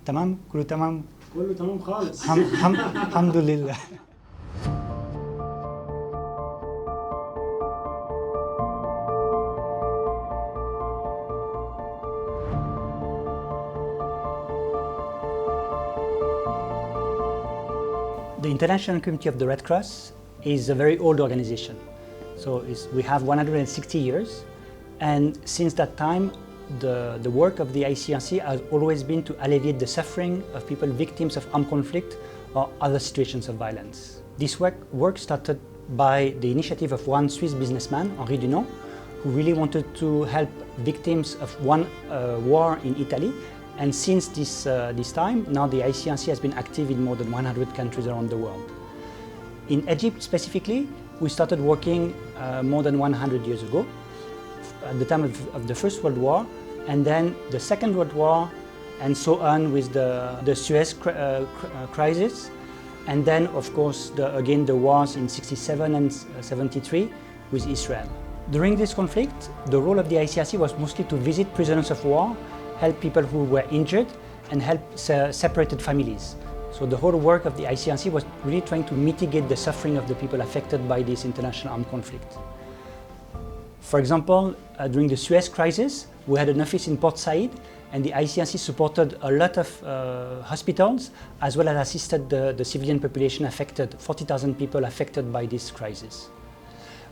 تمام؟ كله تمام؟ كله تمام خالص. الحمد لله. The International Committee of the Red Cross is a very old organization. So we have 160 years, and since that time, the work of the ICRC has always been to alleviate the suffering of people victims of armed conflict or other situations of violence. This work started by the initiative of one Swiss businessman, Henri Dunant, who really wanted to help victims of one war in Italy. And since this time, now the ICRC has been active in more than 100 countries around the world. In Egypt specifically, we started working more than 100 years ago, at the time of the First World War, and then the Second World War, and so on with the Suez crisis, and then of course again the wars in 67 and 73 with Israel. During this conflict, the role of the ICRC was mostly to visit prisoners of war, help people who were injured, and help separated families. So the whole work of the ICRC was really trying to mitigate the suffering of the people affected by this international armed conflict. For example, during the Suez crisis, we had an office in Port Said, and the ICRC supported a lot of hospitals, as well as assisted the civilian population affected, 40,000 people affected by this crisis.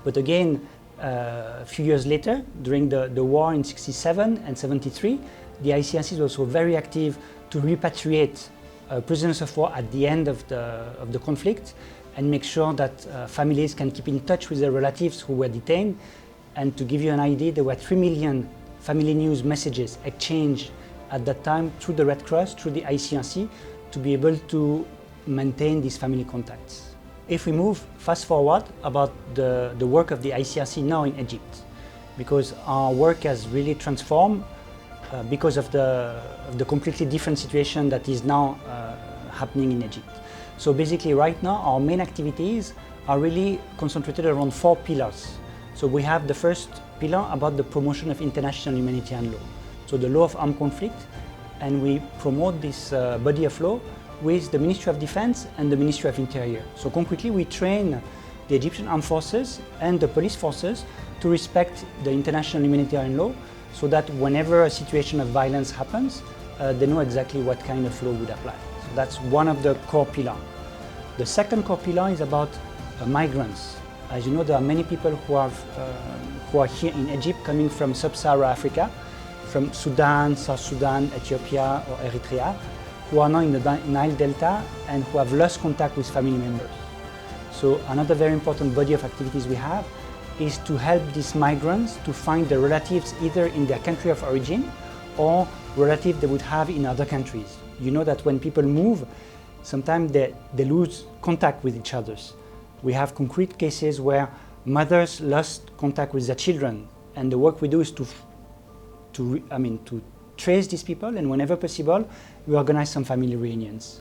But again, a few years later, during the war in 67 and 73, the ICRC is also very active to repatriate prisoners of war at the end of the conflict and make sure that families can keep in touch with their relatives who were detained. And to give you an idea, there were 3 million family news messages exchanged at that time through the Red Cross, through the ICRC, to be able to maintain these family contacts. If we move fast forward about the work of the ICRC now in Egypt, because our work has really transformed because of the completely different situation that is now happening in Egypt. So basically right now our main activities are really concentrated around 4 pillars. So we have the first pillar about the promotion of international humanitarian law. So the law of armed conflict, and we promote this body of law with the Ministry of Defense and the Ministry of Interior. So concretely we train the Egyptian armed forces and the police forces to respect the international humanitarian law, so that whenever a situation of violence happens, they know exactly what kind of law would apply. So that's one of the core pillars. The second core pillar is about migrants. As you know, there are many people who are here in Egypt coming from sub-Saharan Africa, from Sudan, South Sudan, Ethiopia or Eritrea, who are now in the Nile Delta and who have lost contact with family members. So another very important body of activities we have is to help these migrants to find their relatives either in their country of origin or relatives they would have in other countries. You know that when people move, sometimes they lose contact with each other. We have concrete cases where mothers lost contact with their children, and the work we do is to trace these people, and whenever possible, we organize some family reunions.